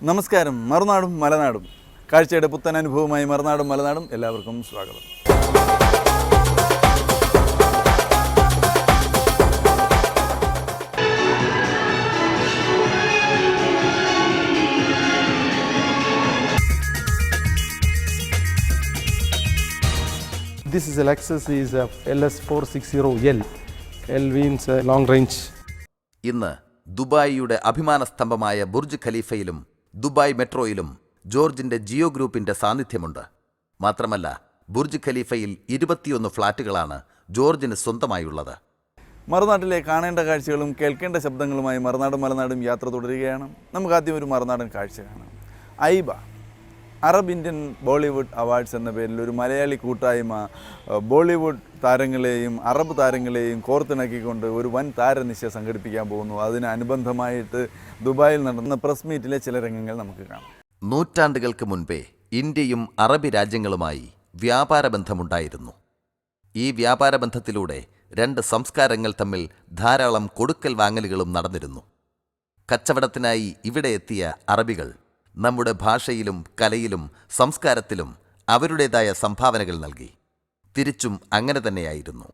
നമസ്കാരം. മറുനാടും മലനാടും കാഴ്ചയുടെ പുത്തൻ അനുഭവമായി മറുനാടും മലനാടും എല്ലാവർക്കും സ്വാഗതം. This is a Lexus is a LS460L. L means long range. ഇന്ന് ദുബായിയുടെ അഭിമാന സ്തംഭമായ ബുർജ് ഖലീഫയിലും ദുബായ് മെട്രോയിലും ജോർജിന്റെ ജിയോ ഗ്രൂപ്പിന്റെ സാന്നിധ്യമുണ്ട്. മാത്രമല്ല, ബുർജ് ഖലീഫയിൽ 21 ഫ്ളാറ്റുകളാണ് ജോർജിന് സ്വന്തമായുള്ളത്. മറുനാട്ടിലെ കാണേണ്ട കാഴ്ചകളും കേൾക്കേണ്ട ശബ്ദങ്ങളുമായി മറുനാടും മലനാടും യാത്ര തുടരുകയാണ്. നമുക്ക് ആദ്യം ഒരു മറുനാടൻ കാഴ്ച കാണാം. ഐബ അറബ് ഇന്ത്യൻ ബോളിവുഡ് അവാർഡ്സ് എന്ന പേരിൽ ഒരു മലയാളി കൂട്ടായ്മ ബോളിവുഡ് താരങ്ങളെയും അറബ് താരങ്ങളെയും കോർത്തിണക്കിക്കൊണ്ട് ഒരു വൻ താരനിശ സംഘടിപ്പിക്കാൻ പോകുന്നു. അതിനനുബന്ധമായിട്ട് ദുബായിൽ നടന്ന പ്രസ് മീറ്റിലെ ചില രംഗങ്ങൾ നമുക്ക് കാണാം. നൂറ്റാണ്ടുകൾക്ക് മുൻപേ ഇന്ത്യയും അറബി രാജ്യങ്ങളുമായി വ്യാപാര ബന്ധമുണ്ടായിരുന്നു. ഈ വ്യാപാര ബന്ധത്തിലൂടെ രണ്ട് സംസ്കാരങ്ങൾ തമ്മിൽ ധാരാളം കൊടുക്കൽ വാങ്ങലുകളും നടന്നിരുന്നു. കച്ചവടത്തിനായി ഇവിടെ എത്തിയ അറബികൾ നമ്മുടെ ഭാഷയിലും കലയിലും സംസ്കാരത്തിലും അവരുടേതായ സംഭാവനകൾ നൽകി. തിരിച്ചും അങ്ങനെ തന്നെയായിരുന്നു.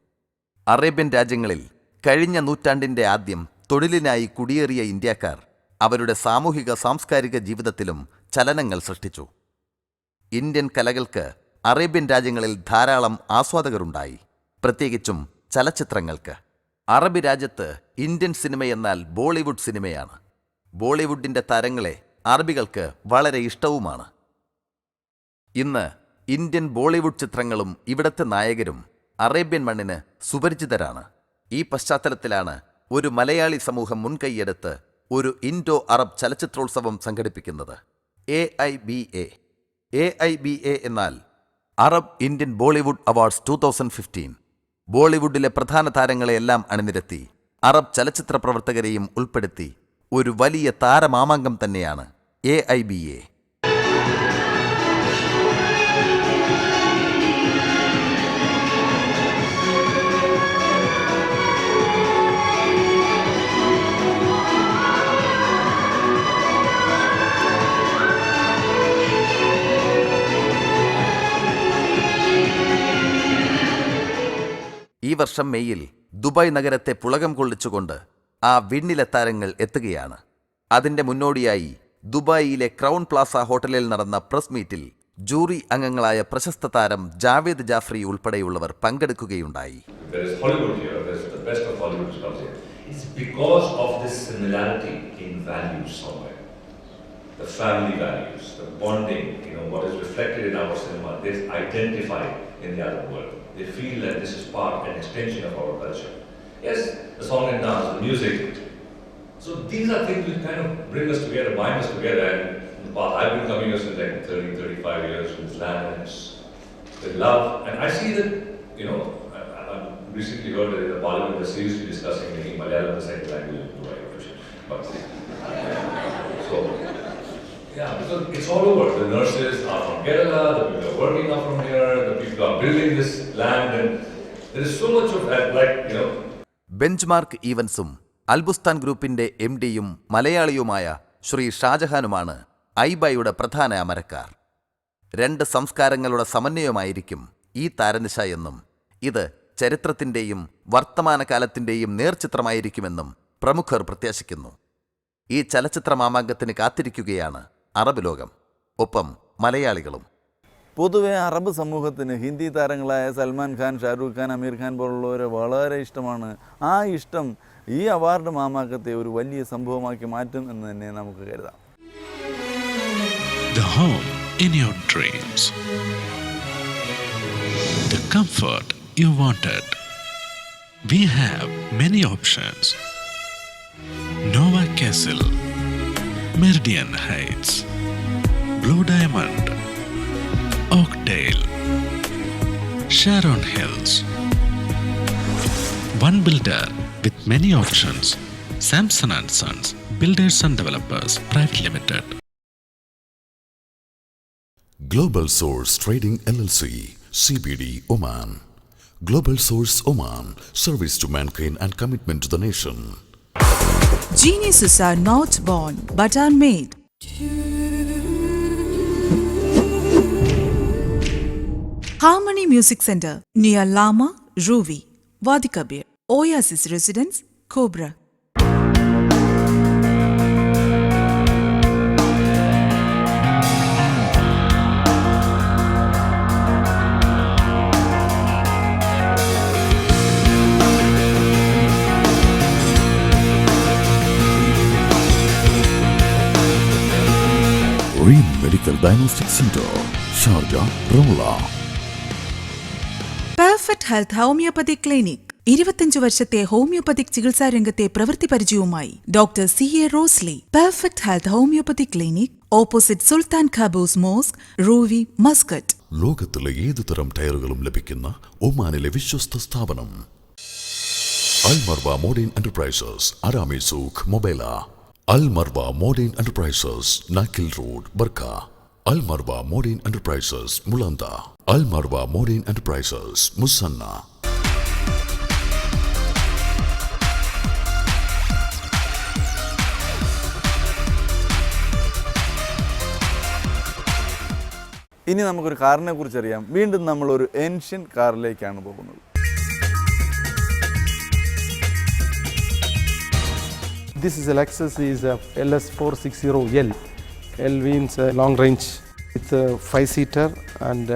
അറേബ്യൻ രാജ്യങ്ങളിൽ കഴിഞ്ഞ നൂറ്റാണ്ടിൻ്റെ ആദ്യം തൊഴിലിനായി കുടിയേറിയ ഇന്ത്യക്കാർ അവരുടെ സാമൂഹിക സാംസ്കാരിക ജീവിതത്തിലും ചലനങ്ങൾ സൃഷ്ടിച്ചു. ഇന്ത്യൻ കലകൾക്ക് അറേബ്യൻ രാജ്യങ്ങളിൽ ധാരാളം ആസ്വാദകരുണ്ടായി, പ്രത്യേകിച്ചും ചലച്ചിത്രങ്ങൾക്ക്. അറബി രാജ്യത്ത് ഇന്ത്യൻ സിനിമയെന്നാൽ ബോളിവുഡ് സിനിമയാണ്. ബോളിവുഡിൻ്റെ താരങ്ങളെ അറബികൾക്ക് വളരെ ഇഷ്ടവുമാണ്. ഇന്ന് ഇന്ത്യൻ ബോളിവുഡ് ചിത്രങ്ങളും ഇവിടത്തെ നായകരും അറേബ്യൻ മണ്ണിന് സുപരിചിതരാണ്. ഈ പശ്ചാത്തലത്തിലാണ് ഒരു മലയാളി സമൂഹം മുൻകൈയെടുത്ത് ഒരു ഇൻഡോ അറബ് ചലച്ചിത്രോത്സവം സംഘടിപ്പിക്കുന്നത്. AIBA എന്നാൽ അറബ് ഇന്ത്യൻ ബോളിവുഡ് അവാർഡ്സ് 2015. ബോളിവുഡിലെ പ്രധാന താരങ്ങളെയെല്ലാം അണിനിരത്തി അറബ് ചലച്ചിത്ര പ്രവർത്തകരെയും ഉൾപ്പെടുത്തി ഒരു വലിയ താരമാമാങ്കം തന്നെയാണ് AIBA. ഈ വർഷം മെയ്യിൽ ദുബായ് നഗരത്തെ പുളകം കൊള്ളിച്ചുകൊണ്ട് ആ വിണ്ണിലെ താരങ്ങൾ എത്തുകയാണ്. അതിൻ്റെ മുന്നോടിയായി ദുബായിയിലെ ക്രൗൺ പ്ലാസ ഹോട്ടലിൽ നടന്ന പ്രസ് മീറ്റിൽ ജൂറി അംഗങ്ങളായ പ്രശസ്ത താരം ജാവേദ് ജാഫ്രി ഉൾപ്പെടെയുള്ളവർ പങ്കെടുക്കുകയുണ്ടായി. The family values, the bonding, what is reflected in our cinema, they identify in the other world. They feel that this is part and extension of our culture. Yes, the song and dance, the music. So these are things which kind of bring us together, bind us together. And in the past, I've been coming here since like 35 years with this land, and it's with love. And I see that, I recently heard that in the parliament they're seriously discussing making Malayalam the second language in Dubai official. But so. Yeah, because it's all over. The nurses are from Kerala, the people are working are from here, the people are building this land, and there is so much of that, benchmark ഈവൻസും Al Bustan ഗ്രൂപ്പിന്റെ MDയും മലയാളിയുമായ ശ്രീ ഷാജഹാനുമാണ് ഐബയുടെ പ്രധാന അമരക്കാർ. രണ്ട് സംസ്കാരങ്ങളുടെ സമന്വയമായിരിക്കും ഈ താരനിശ എന്നും ഇത് ചരിത്രത്തിൻ്റെയും വർത്തമാനകാലത്തിൻ്റെയും നേർചിത്രമായിരിക്കുമെന്നും പ്രമുഖർ പ്രത്യാശിക്കുന്നു. ഈ ചലച്ചിത്ര മാമാങ്കത്തിന് കാത്തിരിക്കുകയാണ് അറബ് ലോകം, ഒപ്പം മലയാളികളും. പൊതുവെ അറബ് സമൂഹത്തിന് ഹിന്ദി താരങ്ങളായ സൽമാൻ ഖാൻ, ഷാരൂഖ് ഖാൻ, അമീർ ഖാൻ പോലുള്ളവരെ വളരെ ഇഷ്ടമാണ്. ആ ഇഷ്ടം ഈ അവാർഡ് മാമാങ്കത്തെ ഒരു വലിയ സംഭവമാക്കി മാറ്റും എന്ന് തന്നെ നമുക്ക് കരുതാം. The home in your dreams. The comfort you wanted. We have many options. Nova Castle, Meridian Heights, Blue Diamond, Oakdale, Sharon Hills. One builder with many options. Samson & Sons, Builders and Developers Private Limited. Global Source Trading LLC, CBD, Oman. Global Source Oman, service to mankind and commitment to the nation. Geniuses are not born but are made. Harmony Music Center near Lama, Ruvi, Wadi Kabir, Oasis Residence, Cobra. Reem Medical Diagnostic Center, Sharjah, Rola. Perfect Health Homeopathic Clinic 25 വർഷത്തെ ഹോമിയോപ്പതിക് ചികിത്സാ രംഗത്തെ പ്രവൃത്തി പരിചയവുമായി doctor CA Rosli. Perfect Health Homeopathic Clinic, opposite Sultan Qaboos mosque, Ruwi, Muscat. ലോകത്തിലെ ഏതുതരം ടയറുകളും ലഭിക്കുന്ന ഒമാനിലെ വിശ്വസ്ത സ്ഥാപനം Al Marwa Modern Enterprises, Arami Souq, Mabela. Al Marwa Modern Enterprises, നാക്കിൽ road, Barka. Al Marwa Modern Enterprises, മുളന്ത. Al Marwa Modern Enterprises, Musanna. ഇനി നമുക്കൊരു കാറിനെ കുറിച്ച് അറിയാം. വീണ്ടും നമ്മളൊരു ഏൻഷ്യൻ കാറിലേക്കാണ് പോകുന്നത്. This is a Lexus is a LS460L. L means long range. It's a 5-seater and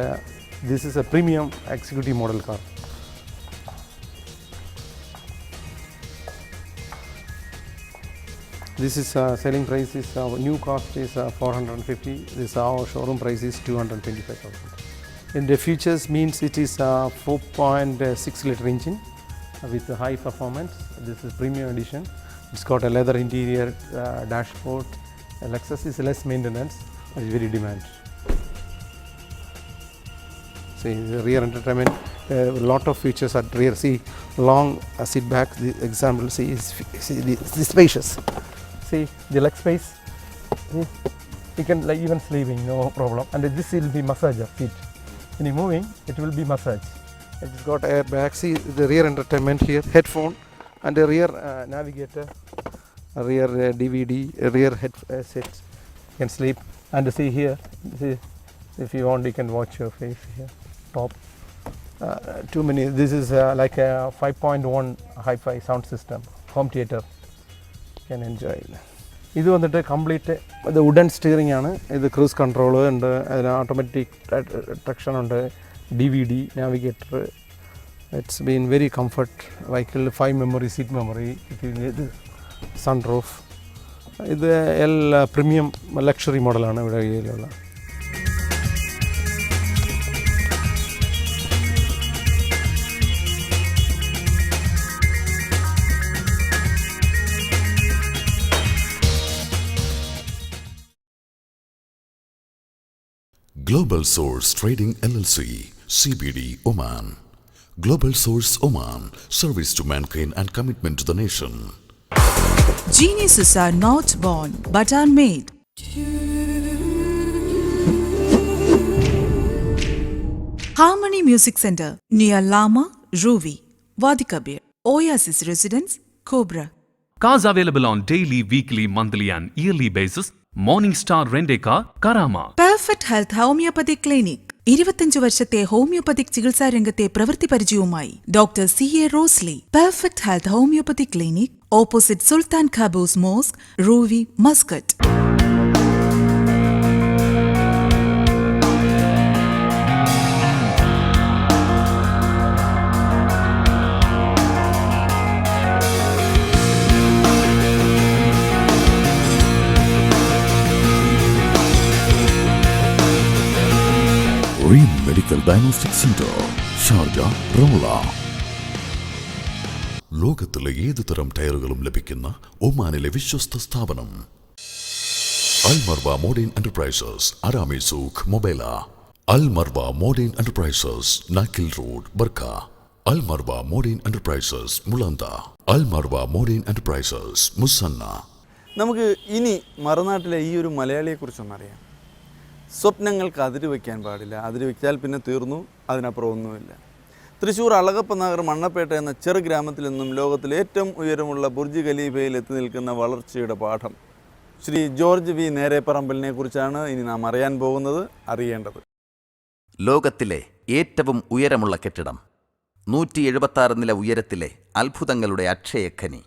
this is a premium executive model car. This is selling price is new cost is 450. This our showroom price is 225,000. In the features means it is 4.6 liter engine with high performance. This is premium edition. It's got a leather interior, dashboard. Lexus is less maintenance, it's very demand. See the rear entertainment, a lot of features at rear. See long seat back. The example, see the spacious. See the leg space. See, you can like even sleeping, no problem. And this will be massager seat. When you moving, it will be massage. It's got airbag. See the rear entertainment here, headphone. And a rear navigator, a rear DVD, a rear headset. You can sleep. And see here, see, if you want, you can watch your face here. Top. Too many. This is like a 5.1 hi-fi sound system, home theater. You can enjoy. ഇത് വന്നിട്ട് complete ഇത് wooden steering ആണ്. ഇത് cruise control ഉണ്ട്, അതിന് automatic ട്രക്ഷൻ ഉണ്ട്, DVD navigator. It's been very comfort vehicle, 5 memory seat memory, sunroof. ഇത് premium luxury മോഡലാണ് ഇവിടെ കയ്യിലുള്ള. Global Source Trading LLC, CBD, Oman. Global Source Oman, service to mankind and commitment to the nation. Geniuses are not born but are made. Harmony Music Center near Lama, Ruvi, Wadi Kabir, Oasis Residence, Cobra. Cars available on daily, weekly, monthly and yearly basis. Morning Star Rent-A-Car, Karama. Perfect Health Homeopathic Clinic 25 വർഷത്തെ ഹോമിയോപ്പതിക് ചികിത്സാ രംഗത്തെ പ്രവൃത്തി പരിചയവുമായി doctor CA Rosli. Perfect Health Homeopathic Clinic, opposite Sultan Qaboos mosque, Ruwi, Muscat. Reem Medical Diagnostic Center, Sharjah, Rola. ലോകത്തിലെ ഏതുതരം ടയറുകളും ലഭിക്കുന്ന ഒമാനിലെ വിശ്വസ്ത സ്ഥാപനം Al Marwa Modern Enterprises, Arami Souq, Mabela. Al Marwa Modern Enterprises, നാക്കിൽ road, Barka. Al Marwa Modern Enterprises, മുളന്ത. Al Marwa Modern Enterprises, Musanna. നമുക്ക് ഇനി മറുനാട്ടിലെ ഈ ഒരു മലയാളിയെക്കുറിച്ചൊന്നറിയാം. സ്വപ്നങ്ങൾക്ക് അതിര് വയ്ക്കാൻ പാടില്ല. അതിര് വയ്ച്ചാൽ പിന്നെ തീർന്നു, അതിനപ്പുറം ഒന്നുമില്ല. തൃശ്ശൂർ അളഗപ്പ നഗർ മണ്ണപ്പേട്ട എന്ന ചെറു ഗ്രാമത്തിൽ നിന്നും ലോകത്തിലെ ഏറ്റവും ഉയരമുള്ള ബുർജ് ഖലീഫയിൽ എത്തി നിൽക്കുന്ന വളർച്ചയുടെ പാഠം ശ്രീ ജോർജ് വി നേരെപ്പറമ്പലിനെ കുറിച്ചാണ് ഇനി നാം അറിയാൻ പോകുന്നത്, അറിയേണ്ടത്. ലോകത്തിലെ ഏറ്റവും ഉയരമുള്ള കെട്ടിടം, 176 നില ഉയരത്തിലെ അത്ഭുതങ്ങളുടെ അക്ഷയഖനി,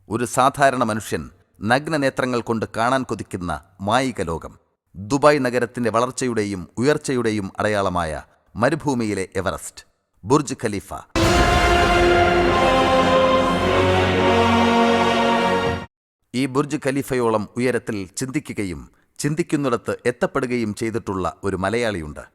ഒരു സാധാരണ മനുഷ്യൻ നഗ്നനേത്രങ്ങൾ കൊണ്ട് കാണാൻ കൊതിക്കുന്ന മായിക ലോകം, ദുബായ് നഗരത്തിൻ്റെ വളർച്ചയുടെയും ഉയർച്ചയുടെയും അടയാളമായ മരുഭൂമിയിലെ എവറസ്റ്റ്, ബുർജ് ഖലീഫ. ഈ ബുർജ് ഖലീഫയോളം ഉയരത്തിൽ ചിന്തിക്കുകയും ചിന്തിക്കുന്നിടത്ത് എത്തപ്പെടുകയും ചെയ്തിട്ടുള്ള ഒരു മലയാളിയുണ്ട്.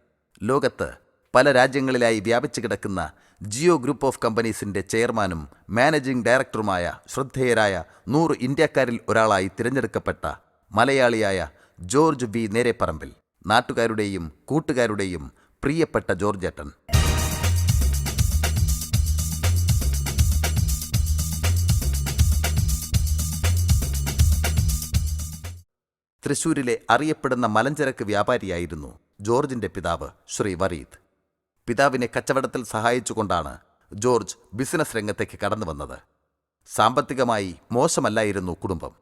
ലോകത്ത് പല രാജ്യങ്ങളിലായി വ്യാപിച്ചു കിടക്കുന്ന ജിയോ ഗ്രൂപ്പ് ഓഫ് കമ്പനീസിൻ്റെ ചെയർമാനും മാനേജിംഗ് ഡയറക്ടറുമായ ശ്രദ്ധേയരായ 100 ഇന്ത്യക്കാരിൽ ഒരാളായി തിരഞ്ഞെടുക്കപ്പെട്ട മലയാളിയായ ജോർജ് ബി നേരെപ്പറമ്പിൽ, നാട്ടുകാരുടെയും കൂട്ടുകാരുടെയും പ്രിയപ്പെട്ട ജോർജേട്ടൻ. തൃശൂരിലെ അറിയപ്പെടുന്ന മലഞ്ചരക്ക് വ്യാപാരിയായിരുന്നു ജോർജിൻ്റെ പിതാവ് ശ്രീ വറീദ്. പിതാവിനെ കച്ചവടത്തിൽ സഹായിച്ചുകൊണ്ടാണ് ജോർജ് ബിസിനസ് രംഗത്തേക്ക് കടന്നു വന്നത്. സാമ്പത്തികമായി മോശമല്ലായിരുന്നു കുടുംബം.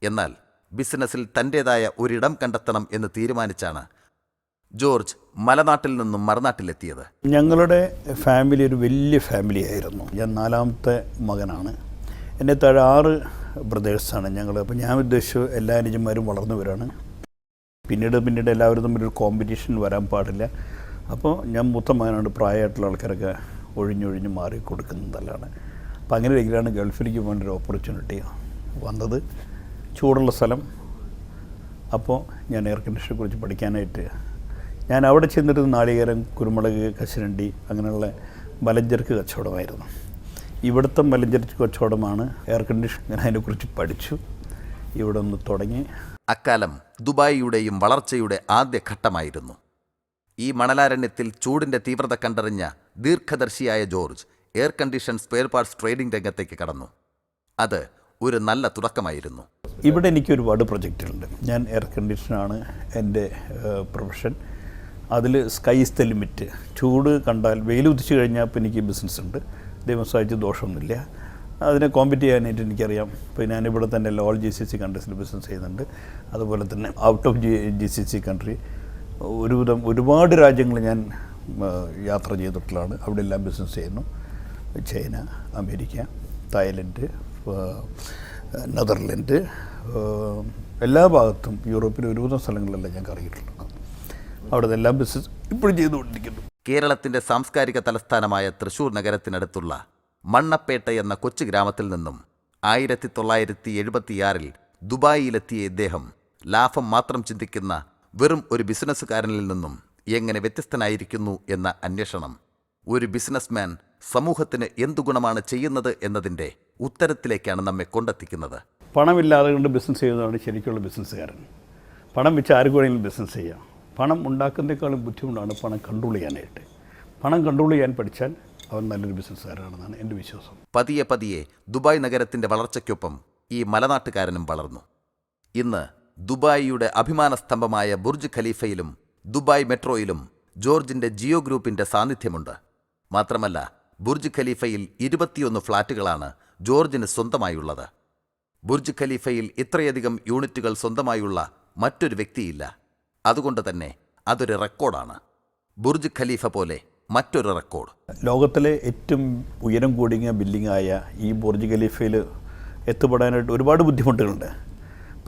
എന്നാൽ ബിസിനസ്സിൽ തൻ്റേതായ ഒരിടം കണ്ടെത്തണം എന്ന് തീരുമാനിച്ചാണ് ജോർജ് മലനാട്ടിൽ നിന്നും മറുനാട്ടിലെത്തിയത്. ഞങ്ങളുടെ ഫാമിലി ഒരു വലിയ ഫാമിലി ആയിരുന്നു. ഞാൻ 4ാമത്തെ മകനാണ്. എൻ്റെ താഴെ 6 ബ്രദേഴ്സാണ് ഞങ്ങൾ. അപ്പോൾ ഞാൻ ഉദ്ദേശിച്ചു എല്ലാ അനുജന്മാരും വളർന്നു വരാണ്. പിന്നീട് എല്ലാവരും തമ്മിലൊരു കോമ്പറ്റീഷൻ വരാൻ പാടില്ല. അപ്പോൾ ഞാൻ മൂത്ത മകനാണ്. പ്രായമായിട്ടുള്ള ആൾക്കാരൊക്കെ ഒഴിഞ്ഞൊഴിഞ്ഞ് മാറി കൊടുക്കുന്നതല്ലാണ്. അപ്പോൾ അങ്ങനെ ഒരിക്കലാണ് ഗൾഫിലേക്ക് പോകേണ്ട ഒരു ഓപ്പർച്യൂണിറ്റി വന്നത്. ചൂടുള്ള സ്ഥലം. അപ്പോൾ ഞാൻ എയർ കണ്ടീഷനെ കുറിച്ച് പഠിക്കാനായിട്ട് ഞാൻ അവിടെ ചെന്നിട്ട് നാളികേരം, കുരുമുളക്, കശുരണ്ടി അങ്ങനെയുള്ള മലഞ്ചരക്ക് കച്ചവടമായിരുന്നു. ഇവിടുത്തെ മലഞ്ചരക്ക് കച്ചവടമാണ് എയർ കണ്ടീഷൻ. ഞാൻ അതിനെക്കുറിച്ച് പഠിച്ചു. ഇവിടെ ഒന്ന് തുടങ്ങി. അക്കാലം ദുബായിയുടെയും വളർച്ചയുടെ ആദ്യ ഘട്ടമായിരുന്നു. ഈ മണലാരണ്യത്തിൽ ചൂടിൻ്റെ തീവ്രത കണ്ടറിഞ്ഞ ദീർഘദർശിയായ George air condition spare parts trading രംഗത്തേക്ക് കടന്നു. അത് ഒരു നല്ല തുടക്കമായിരുന്നു. ഇവിടെ എനിക്ക് ഒരുപാട് പ്രൊജക്റ്റുകളുണ്ട്. ഞാൻ എയർ കണ്ടീഷനാണ് എൻ്റെ പ്രൊഫഷൻ. അതിൽ സ്കൈ ഈസ് ദ ലിമിറ്റ്. ചൂട് കണ്ടാൽ വെയിൽ ഉദിച്ചു കഴിഞ്ഞാൽ ഇപ്പോൾ എനിക്ക് ബിസിനസ് ഉണ്ട്. ദൈവം സഹായിച്ച് ദോഷമൊന്നുമില്ല. അതിനെ കോമ്പറ്റ് ചെയ്യാനായിട്ട് എനിക്കറിയാം. ഇപ്പോൾ ഞാനിവിടെ തന്നെ ഓൾ GCC കൺട്രീസിൽ ബിസിനസ് ചെയ്യുന്നുണ്ട്. അതുപോലെ തന്നെ ഔട്ട് ഓഫ് GCC കൺട്രി ഒരുപാട് രാജ്യങ്ങൾ ഞാൻ യാത്ര ചെയ്തിട്ടുള്ളതാണ്. അവിടെ എല്ലാം ബിസിനസ് ചെയ്യുന്നു. ചൈന, അമേരിക്ക, തായ്ലൻഡ്, നെതർലൻഡ്, എല്ലാ ഭാഗത്തും യൂറോപ്പിലെ ഒരുവിധം സ്ഥലങ്ങളിലെല്ലാം ഞാൻ കറങ്ങിയിട്ടുള്ളത്. അവിടെ എല്ലാം ബിസിനസ് ഇപ്പോഴും ചെയ്തുകൊണ്ടിരിക്കുന്നു. കേരളത്തിൻ്റെ സാംസ്കാരിക തലസ്ഥാനമായ തൃശൂർ നഗരത്തിനടുത്തുള്ള മണ്ണപ്പേട്ട എന്ന കൊച്ചു ഗ്രാമത്തിൽ നിന്നും 1976 ദുബായിലെത്തിയ ഇദ്ദേഹം ലാഭം മാത്രം ചിന്തിക്കുന്ന വെറും ഒരു ബിസിനസ്സുകാരനിൽ നിന്നും എങ്ങനെ വ്യത്യസ്തനായിരിക്കുന്നു എന്ന അന്വേഷണം, ഒരു ബിസിനസ്മാൻ സമൂഹത്തിന് എന്തു ഗുണമാണ് ചെയ്യുന്നത് എന്നതിൻ്റെ ഉത്തരത്തിലേക്കാണ് നമ്മെ കൊണ്ടെത്തിക്കുന്നത്. പണമില്ലാതെ കൊണ്ട് ബിസിനസ് ചെയ്യുന്നതാണ് ശരിക്കുള്ള ബിസിനസ്സുകാരൻ. പണം വെച്ച് ആർക്കും വേണമെങ്കിലും ബിസിനസ് ചെയ്യാം. പണം ഉണ്ടാക്കുന്നതിനേക്കാളും ബുദ്ധിമുട്ടാണ് പണം കൺട്രോൾ ചെയ്യാനായിട്ട്. പണം കൺട്രോൾ ചെയ്യാൻ പഠിച്ചാൽ അവൻ നല്ലൊരു ബിസിനസ്സുകാരനാണെന്നാണ് എൻ്റെ വിശ്വാസം. പതിയെ പതിയെ ദുബായ് നഗരത്തിൻ്റെ വളർച്ചയ്ക്കൊപ്പം ഈ മലനാട്ടുകാരനും വളർന്നു. ഇന്ന് ദുബായിയുടെ അഭിമാന സ്തംഭമായ ബുർജ് ഖലീഫയിലും ദുബായ് മെട്രോയിലും ജോർജിൻ്റെ ജിയോ ഗ്രൂപ്പിൻ്റെ സാന്നിധ്യമുണ്ട്. മാത്രമല്ല, ബുർജ് ഖലീഫയിൽ 21 ഫ്ളാറ്റുകളാണ് ജോർജിന് സ്വന്തമായുള്ളത്. ബുർജ് ഖലീഫയിൽ ഇത്രയധികം യൂണിറ്റുകൾ സ്വന്തമായുള്ള മറ്റൊരു വ്യക്തിയില്ല. അതുകൊണ്ട് തന്നെ അതൊരു റെക്കോർഡാണ്. ബുർജ് ഖലീഫ പോലെ മറ്റൊരു റെക്കോർഡ്. ലോകത്തിലെ ഏറ്റവും ഉയരം കൂടിയ ബിൽഡിങ്ങായ ഈ ബുർജ് ഖലീഫയിൽ എത്തിപ്പെടാനായിട്ട് ഒരുപാട് ബുദ്ധിമുട്ടുകളുണ്ട്.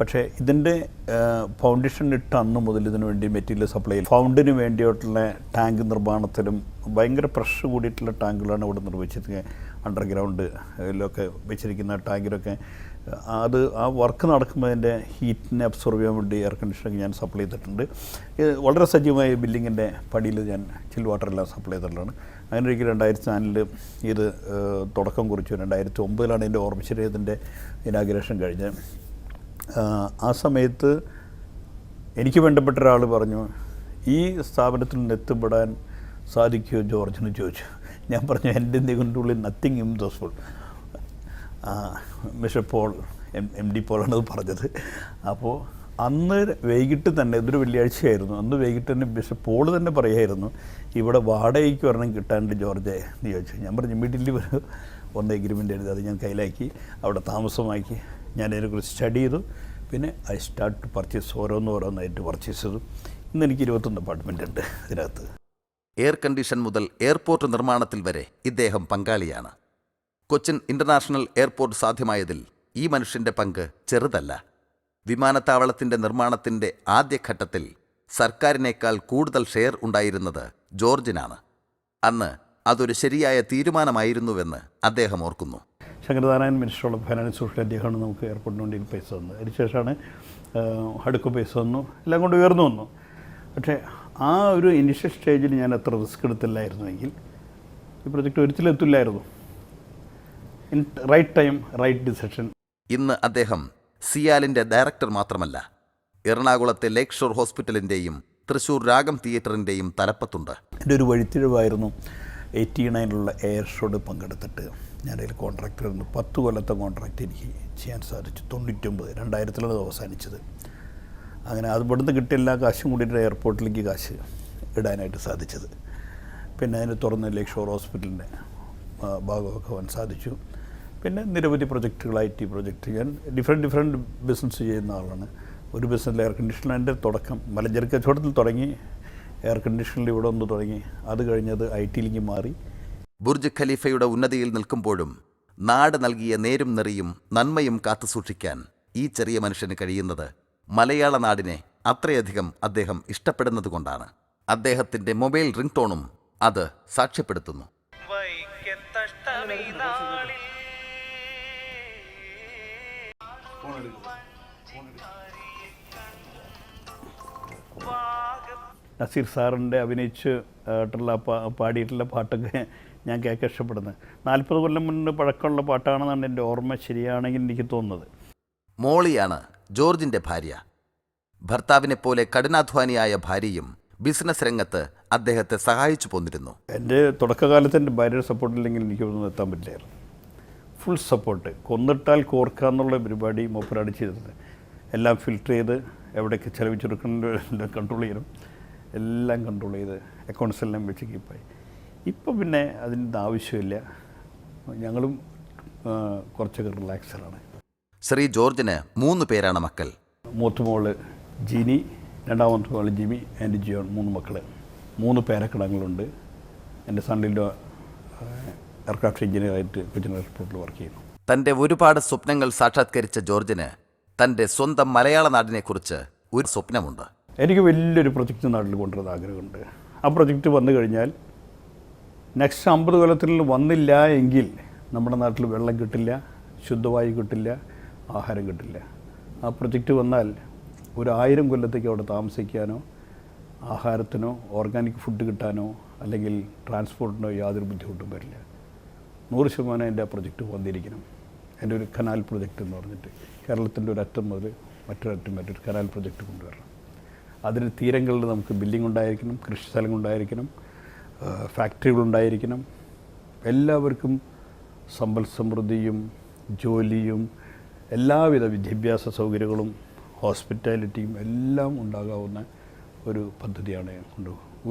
പക്ഷേ ഇതിൻ്റെ ഫൗണ്ടേഷൻ ഇട്ട അന്ന് മുതൽ ഇതിനു വേണ്ടി മെറ്റീരിയൽ സപ്ലൈ, ഫൗണ്ടിന് വേണ്ടിയിട്ടുള്ള ടാങ്ക് നിർമ്മാണത്തിലും ഭയങ്കര പ്രഷർ കൂടിയിട്ടുള്ള ടാങ്കുകളാണ് ഇവിടെ നിർമ്മിച്ചിരിക്കുന്നത്. അണ്ടർഗ്രൗണ്ടിലൊക്കെ വെച്ചിരിക്കുന്ന ടാങ്കിലൊക്കെ ആ വർക്ക് നടക്കുമ്പോൾ അതിൻ്റെ ഹീറ്റിനെ അബ്സോർവ് ചെയ്യാൻ വേണ്ടി എയർ കണ്ടീഷനൊക്കെ ഞാൻ സപ്ലൈ ചെയ്തിട്ടുണ്ട്. വളരെ സജീവമായ ബിൽഡിങ്ങിൻ്റെ പടിയിൽ ഞാൻ ചിൽ വാട്ടറെല്ലാം സപ്ലൈ ചെയ്തിട്ടുള്ളതാണ്. അങ്ങനെ ഒരിക്കൽ 2004 ഇത് തുടക്കം കുറിച്ചു. 2009 എൻ്റെ ഓർമ്മശരീരത്തിൻ്റെ ഇനാഗുറേഷൻ കഴിഞ്ഞ്. ആ സമയത്ത് എനിക്ക് വേണ്ടപ്പെട്ട ഒരാൾ പറഞ്ഞു, ഈ സ്ഥാപനത്തിൽ നിന്ന് എത്തിപ്പെടാൻ സാധിക്കുമോ ജോർജിന് ചോദിച്ചു. ഞാൻ പറഞ്ഞു, എൻ്റെ നിഘണ്ടുള്ളിൽ nothing impossible. Mister Paul, MD പോളാണത് പറഞ്ഞത്. അപ്പോൾ അന്ന് വൈകിട്ട് തന്നെ, ഇതൊരു വെള്ളിയാഴ്ചയായിരുന്നു, അന്ന് വൈകിട്ട് തന്നെ മിസ്റ്റർ പോൾ തന്നെ പറയായിരുന്നു, ഇവിടെ വാടകയ്ക്ക് ഒരെണ്ണം കിട്ടാണ്ട് ജോർജ് എന്ന് ചോദിച്ചു. ഞാൻ പറഞ്ഞു, ഇമ്മീഡിയറ്റ്ലി ഒന്ന് എഗ്രിമെൻ്റ് എഴുതി അത് ഞാൻ കയ്യിലാക്കി അവിടെ താമസമാക്കി. ഞാൻ അതിനെക്കുറിച്ച് സ്റ്റഡി ചെയ്തു. പിന്നെ ഐ സ്റ്റാർട്ട് ടു പർച്ചേസ് ഓരോന്നായിട്ട് പർച്ചേസ് ചെയ്തു. ഇന്ന് എനിക്ക് 21 അപ്പാർട്ട്മെൻ്റ് ഉണ്ട് ഇതിനകത്ത്. എയർ കണ്ടീഷൻ മുതൽ എയർപോർട്ട് നിർമ്മാണത്തിൽ വരെ ഇദ്ദേഹം പങ്കാളിയാണ്. കൊച്ചിൻ ഇന്റർനാഷണൽ എയർപോർട്ട് സാധ്യമായതിൽ ഈ മനുഷ്യന്റെ പങ്ക് ചെറുതല്ല. വിമാനത്താവളത്തിന്റെ നിർമ്മാണത്തിന്റെ ആദ്യഘട്ടത്തിൽ സർക്കാരിനേക്കാൾ കൂടുതൽ ഷെയർ ഉണ്ടായിരുന്നത് ജോർജിനാണ്. അന്ന് അതൊരു ശരിയായ തീരുമാനമായിരുന്നുവെന്ന് അദ്ദേഹം ഓർക്കുന്നു. Sankaranarayan minister of finance social അദ്ദേഹമാണ് നമുക്ക് എയർപോർട്ടിന് വേണ്ടി പൈസ തന്നത്. അതിനുശേഷമാണ് ഹഡ്കോ പൈസ തന്നു, എല്ലാം കൊണ്ട് ഉയർന്നു വന്നു. പക്ഷേ ആ ഒരു ഇനിഷ്യൽ സ്റ്റേജിൽ ഞാൻ അത്ര റിസ്ക് എടുത്തില്ലായിരുന്നുവെങ്കിൽ ഈ പ്രൊജക്റ്റ് ഒരിക്കലും എത്തില്ലായിരുന്നു. In right time right decision. ഇന്ന് അദ്ദേഹം സിയാലിന്റെ ഡയറക്ടർ മാത്രമല്ല, എറണാകുളത്തെ ലേക്ക് ഷോർ ഹോസ്പിറ്റലിന്റെയും തൃശൂർ രാഗം തിയേറ്ററിന്റെയും തലപ്പത്തുണ്ട്. എൻ്റെ ഒരു വഴിത്തിരിവായിരുന്നു 89 എയർ ഷോട് പങ്കെടുത്തിട്ട് ഞാനതിൽ കോൺട്രാക്ടറായിരുന്നു. 10 കൊല്ലത്തെ കോൺട്രാക്റ്റ് എനിക്ക് ചെയ്യാൻ സാധിച്ചു. 2000 അവസാനിച്ചത്. അങ്ങനെ അത് ഇവിടുന്ന് കിട്ടിയ എല്ലാ കാശും കൂടിയിട്ട് എയർപോർട്ടിലേക്ക് കാശ് ഇടാനായിട്ട് സാധിച്ചത്. പിന്നെ അതിന് തുറന്ന് ലേക്ക് ഷോർ ഹോസ്പിറ്റലിൻ്റെ ഭാഗമൊക്കെ ആവാൻ സാധിച്ചു. പിന്നെ നിരവധി പ്രൊജക്റ്റുകൾ, IT പ്രൊജക്റ്റ്, ഞാൻ ഡിഫറെൻറ്റ് ബിസിനസ് ചെയ്യുന്ന ആളാണ്. ഒരു ബിസിനസ്സിൽ എയർ കണ്ടീഷണറിൻ്റെ തുടക്കം മലഞ്ചരക്ക് കച്ചവടത്തിൽ തുടങ്ങി, എയർ കണ്ടീഷണറിൽ ഇവിടെ ഒന്ന് തുടങ്ങി, അത് കഴിഞ്ഞത് IT-ലേക്ക് മാറി. ബുർജ് ഖലീഫയുടെ ഉന്നതിയിൽ നിൽക്കുമ്പോഴും നാട് നൽകിയ നേരും നെറിയും നന്മയും കാത്തുസൂക്ഷിക്കാൻ ഈ ചെറിയ മനുഷ്യന് കഴിയുന്നത് മലയാള നാടിനെ അത്രയധികം അദ്ദേഹം ഇഷ്ടപ്പെടുന്നതുകൊണ്ടാണ്. അദ്ദേഹത്തിൻ്റെ മൊബൈൽ റിംഗ് ടോണും അത് സാക്ഷ്യപ്പെടുത്തുന്നു. നസീർ സാറിൻ്റെ അഭിനയിച്ചിട്ടുള്ള പാടിയിട്ടുള്ള പാട്ടൊക്കെ ഞാൻ കേൾക്കാൻ ഇഷ്ടപ്പെടുന്നത്. 40 കൊല്ലം മുന്നേ പഴക്കമുള്ള പാട്ടാണെന്നാണ് എൻ്റെ ഓർമ്മ ശരിയാണെങ്കിൽ എനിക്ക് തോന്നുന്നത്. മോളിയാണ് ജോർജിൻ്റെ ഭാര്യ. ഭർത്താവിനെപ്പോലെ കഠിനാധ്വാനിയായ ഭാര്യയും ബിസിനസ് രംഗത്ത് അദ്ദേഹത്തെ സഹായിച്ചു പോന്നിരുന്നു. എൻ്റെ തുടക്കകാലത്ത് എൻ്റെ ഭാര്യയുടെ സപ്പോർട്ടില്ലെങ്കിൽ എനിക്കൊന്നും എത്താൻ പറ്റില്ലായിരുന്നു. Full support. കൊന്നിട്ടാൽ കോർക്കുക എന്നുള്ള പരിപാടി മൂപ്പരാണ് ചെയ്തത്. എല്ലാം ഫിൽറ്റർ ചെയ്ത് എവിടെയൊക്കെ ചെലവിച്ചെടുക്കുന്ന കൺട്രോൾ ചെയ്യണം, എല്ലാം കൺട്രോൾ ചെയ്ത് അക്കൗണ്ട്സ് എല്ലാം വെച്ച് കീപ്പായി. ഇപ്പം പിന്നെ അതിൻ്റെ ആവശ്യമില്ല. ഞങ്ങളും കുറച്ചൊക്കെ റിലാക്സറാണ്. ശ്രീ ജോർജിന് 3 പേരാണ് മക്കൾ. മൂത്ത മോള് ജിനി, രണ്ടാമത്തെ മോള് ജിമി, ആൻഡ് ജിയോൺ, 3 മക്കൾ. 3 പേരക്കിടങ്ങളുണ്ട്. എൻ്റെ സണ്ണിൻ്റെ എയർക്രാഫ്റ്റ് എഞ്ചിനീയറായിട്ട് കൊച്ചിൻ എയർപോർട്ടിൽ വർക്ക് ചെയ്യുന്നു. തൻ്റെ ഒരുപാട് സ്വപ്നങ്ങൾ സാക്ഷാത്കരിച്ച ജോർജിന് തൻ്റെ സ്വന്തം മലയാള നാടിനെക്കുറിച്ച് ഒരു സ്വപ്നമുണ്ട്. എനിക്ക് വലിയൊരു പ്രൊജക്റ്റ് നാട്ടിൽ കൊണ്ടുവരുന്ന ആഗ്രഹമുണ്ട്. ആ പ്രൊജക്റ്റ് വന്നു കഴിഞ്ഞാൽ നെക്സ്റ്റ് 50 കൊല്ലത്തിൽ വന്നില്ല എങ്കിൽ നമ്മുടെ നാട്ടിൽ വെള്ളം കിട്ടില്ല, ശുദ്ധവായു കിട്ടില്ല, ആഹാരം കിട്ടില്ല. ആ പ്രൊജക്റ്റ് വന്നാൽ ഒരു 1000 കൊല്ലത്തേക്ക് അവിടെ താമസിക്കാനോ ആഹാരത്തിനോ ഓർഗാനിക് ഫുഡ് കിട്ടാനോ അല്ലെങ്കിൽ ട്രാൻസ്പോർട്ടിനോ യാതൊരു ബുദ്ധിമുട്ടും വരില്ല. 100% എൻ്റെ ആ പ്രൊജക്റ്റ് വന്നിരിക്കണം. എൻ്റെ ഒരു കനാൽ പ്രൊജക്റ്റ് എന്ന് പറഞ്ഞിട്ട് കേരളത്തിൻ്റെ ഒരു അറ്റം മുതൽ മറ്റൊരറ്റം മറ്റൊരു കനാൽ പ്രൊജക്റ്റ് കൊണ്ടുവരണം. അതിന് തീരങ്ങളിൽ നമുക്ക് ബിൽഡിംഗ് ഉണ്ടായിരിക്കണം, കൃഷി സ്ഥലം ഉണ്ടായിരിക്കണം, ഫാക്ടറികളുണ്ടായിരിക്കണം. എല്ലാവർക്കും സമ്പൽ സമൃദ്ധിയും ജോലിയും എല്ലാവിധ വിദ്യാഭ്യാസ സൗകര്യങ്ങളും ഹോസ്പിറ്റാലിറ്റിയും എല്ലാം ഉണ്ടാകാവുന്ന ഒരു പദ്ധതിയാണ്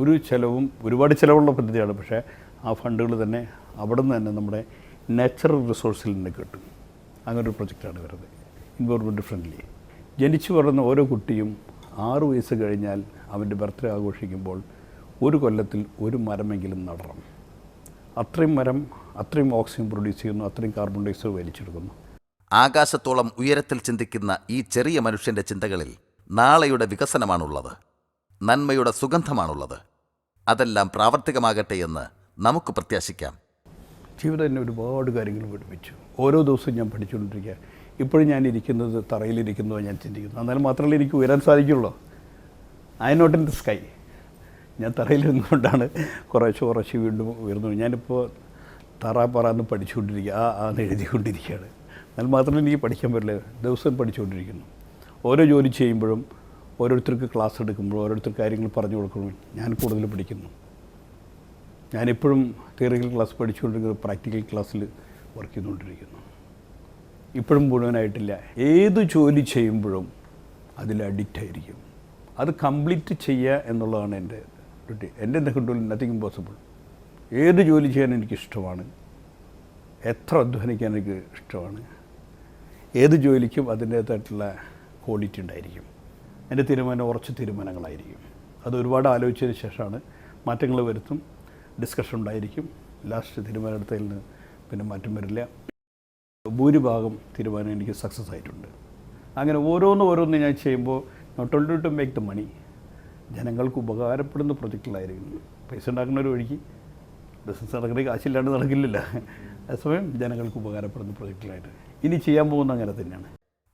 ഒരു ചിലവും ഒരുപാട് ചിലവുള്ള പദ്ധതിയാണ്. പക്ഷേ ആ ഫണ്ടുകൾ തന്നെ അവിടെ നിന്ന് തന്നെ നമ്മുടെ നാച്ചുറൽ റിസോഴ്സിൽ നിന്ന് കിട്ടും. അങ്ങനൊരു പ്രൊജക്റ്റാണ് വരുന്നത്. Environment friendly. ജനിച്ചു വളർന്ന ഓരോ കുട്ടിയും 6 വയസ്സ് കഴിഞ്ഞാൽ അവൻ്റെ ബർത്ത്ഡേ ആഘോഷിക്കുമ്പോൾ ഒരു കൊല്ലത്തിൽ ഒരു മരമെങ്കിലും നടണം. അത്രയും മരം അത്രയും ഓക്സിജൻ പ്രൊഡ്യൂസ് ചെയ്യുന്നു, അത്രയും കാർബൺ ഡയോക്സൈഡ് വലിച്ചെടുക്കുന്നു. ആകാശത്തോളം ഉയരത്തിൽ ചിന്തിക്കുന്ന ഈ ചെറിയ മനുഷ്യൻ്റെ ചിന്തകളിൽ നാളെയുടെ വികസനമാണുള്ളത്, നന്മയുടെ സുഗന്ധമാണുള്ളത്. അതെല്ലാം പ്രാവർത്തികമാകട്ടെ എന്ന് നമുക്ക് പ്രത്യാശിക്കാം. ജീവിതം എന്നെ ഒരുപാട് കാര്യങ്ങൾ പഠിപ്പിച്ചു. ഓരോ ദിവസവും ഞാൻ പഠിച്ചുകൊണ്ടിരിക്കുക. ഇപ്പോഴും ഞാൻ ഇരിക്കുന്നത് തറയിലിരിക്കുന്നതോ ഞാൻ ചിന്തിക്കുന്നു. എന്നാൽ മാത്രമല്ല എനിക്ക് ഉയരാൻ സാധിക്കുള്ളൂ. I not in the sky. ഞാൻ തറയിലിരുന്നുകൊണ്ടാണ് കുറേശ്ശെ വീണ്ടും ഉയർന്നു. ഞാനിപ്പോൾ പറന്ന് പഠിച്ചുകൊണ്ടിരിക്കുക, ആന്ന് എഴുതിക്കൊണ്ടിരിക്കുകയാണ്. എന്നാൽ മാത്രമല്ല എനിക്ക് പഠിക്കാൻ പറ്റില്ല. ദിവസം പഠിച്ചുകൊണ്ടിരിക്കുന്നു. ഓരോ ജോലി ചെയ്യുമ്പോഴും ഓരോരുത്തർക്ക് ക്ലാസ് എടുക്കുമ്പോഴും ഓരോരുത്തർക്ക് കാര്യങ്ങൾ പറഞ്ഞു കൊടുക്കുമ്പോഴും ഞാൻ കൂടുതൽ പഠിക്കുന്നു. ഞാനിപ്പോഴും തിയറിക്കൽ ക്ലാസ് പഠിച്ചുകൊണ്ടിരിക്കുന്നത് പ്രാക്ടിക്കൽ ക്ലാസ്സിൽ വർക്ക് ചെയ്തുകൊണ്ടിരിക്കുന്നു. ഇപ്പോഴും മുഴുവനായിട്ടില്ല. ഏത് ജോലി ചെയ്യുമ്പോഴും അതിൽ അഡിക്റ്റായിരിക്കും. അത് കംപ്ലീറ്റ് ചെയ്യുക എന്നുള്ളതാണ് എൻ്റെ ഡ്യൂട്ടി. എൻ്റെ കൺട്രോളിൽ നത്തിങ് ഇമ്പോസിബിൾ. ഏത് ജോലി ചെയ്യാൻ എനിക്കിഷ്ടമാണ്, എത്ര അധ്വാനിക്കാൻ എനിക്ക് ഇഷ്ടമാണ്. ഏത് ജോലിക്കും അതിൻ്റേതായിട്ടുള്ള ക്വാളിറ്റി ഉണ്ടായിരിക്കും. എൻ്റെ തീരുമാനം ഉറച്ച തീരുമാനങ്ങളായിരിക്കും. അത് ഒരുപാട് ആലോചിച്ചതിന് ശേഷമാണ്. മാറ്റങ്ങൾ വരുത്തും, ഡിസ്കഷൻ ഉണ്ടായിരിക്കും. ലാസ്റ്റ് തീരുമാനമെടുത്തതിൽ നിന്ന് പിന്നെ മാറ്റം വരില്ല. ഭൂരിഭാഗം തീരുമാനം എനിക്ക് സക്സസ് ആയിട്ടുണ്ട്. അങ്ങനെ ഓരോന്ന് ഞാൻ ചെയ്യുമ്പോൾ not only to make the money, ജനങ്ങൾക്ക് ഉപകാരപ്പെടുന്ന പ്രൊജക്റ്റിലായിരിക്കും. പൈസ ഉണ്ടാക്കുന്ന ഒരു വഴിക്ക് ബിസിനസ് നടക്കുന്ന കാശില്ലാണ്ട് നടക്കില്ലല്ലോ. അതേസമയം ജനങ്ങൾക്ക് ഉപകാരപ്പെടുന്ന പ്രൊജക്റ്റിലായിട്ട് ഇനി ചെയ്യാൻ പോകുന്ന അങ്ങനെ തന്നെയാണ്.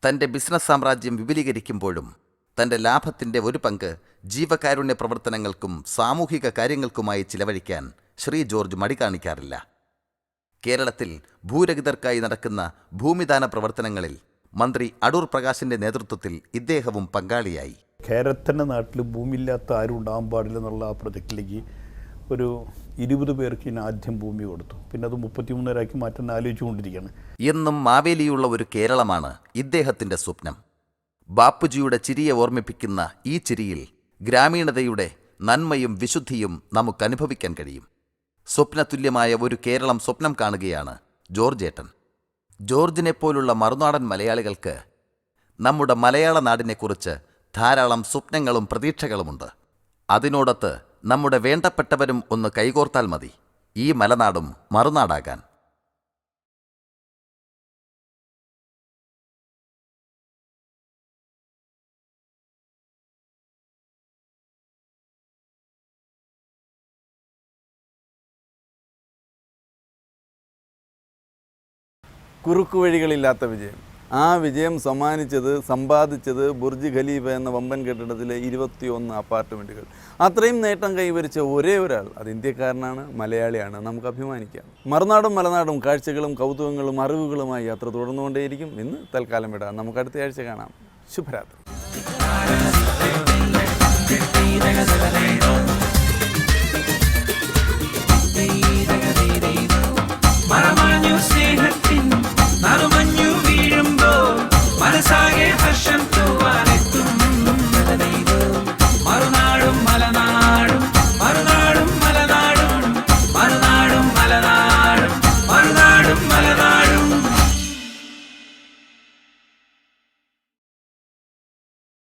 തൻ്റെ ബിസിനസ് സാമ്രാജ്യം വിപുലീകരിക്കുമ്പോഴും തൻ്റെ ലാഭത്തിൻ്റെ ഒരു പങ്ക് ജീവകാരുണ്യ പ്രവർത്തനങ്ങൾക്കും സാമൂഹിക കാര്യങ്ങൾക്കുമായി ചിലവഴിക്കാൻ ശ്രീ ജോർജ് മടി കാണിക്കാറില്ല. കേരളത്തിൽ ഭൂരഹിതർക്കായി നടക്കുന്ന ഭൂമിദാന പ്രവർത്തനങ്ങളിൽ മന്ത്രി അടൂർ പ്രകാശിൻ്റെ നേതൃത്വത്തിൽ ഇദ്ദേഹവും പങ്കാളിയായി. കേരളത്തിൻ്റെ നാട്ടിൽ ഭൂമിയില്ലാത്ത ആരും ഉണ്ടാകാൻ പാടില്ലെന്നുള്ള ആ പ്രൊജക്റ്റിലേക്ക് ഒരു 20 പേർക്ക് ഇനി ആദ്യം ഭൂമി കൊടുത്തു. പിന്നെ അത് 33 പേരാക്കി മാറ്റാൻ ആലോചിച്ചുകൊണ്ടിരിക്കുകയാണ്. എന്നും മാവേലിയുള്ള ഒരു കേരളമാണ് ഇദ്ദേഹത്തിൻ്റെ സ്വപ്നം. ബാപ്പുജിയുടെ ചിരിയെ ഓർമ്മിപ്പിക്കുന്ന ഈ ചിരിയിൽ ഗ്രാമീണതയുടെ നന്മയും വിശുദ്ധിയും നമുക്കനുഭവിക്കാൻ കഴിയും. സ്വപ്നതുല്യമായ ഒരു കേരളം സ്വപ്നം കാണുകയാണ് ജോർജ് ഏട്ടൻ. ജോർജിനെപ്പോലുള്ള മറുനാടൻ മലയാളികൾക്ക് നമ്മുടെ മലയാള നാടിനെക്കുറിച്ച് ധാരാളം സ്വപ്നങ്ങളും പ്രതീക്ഷകളുമുണ്ട്. അതിനോടൊത്ത് നമ്മുടെ വേണ്ടപ്പെട്ടവരും ഒന്ന് കൈകോർത്താൽ മതി ഈ മലനാടും മറുനാടാകാൻ. കുറുക്കുവഴികളില്ലാത്ത വിജയം. ആ വിജയം സമ്പാദിച്ചത് ബുർജ് ഖലീഫ എന്ന വമ്പൻ കെട്ടിടത്തിലെ 21 അപ്പാർട്ട്മെൻറ്റുകൾ. അത്രയും നേട്ടം കൈവരിച്ച ഒരേ ഒരാൾ അത് ഇന്ത്യക്കാരനാണ്, മലയാളിയാണ്. നമുക്ക് അഭിമാനിക്കാം. മറുനാടും മലനാടും കാഴ്ചകളും കൗതുകങ്ങളും അറിവുകളുമായി യാത്ര തുടർന്നുകൊണ്ടേയിരിക്കും. ഇന്ന് തൽക്കാലം വിടാം. നമുക്ക് അടുത്ത ആഴ്ച കാണാം. ശുഭരാത്രി.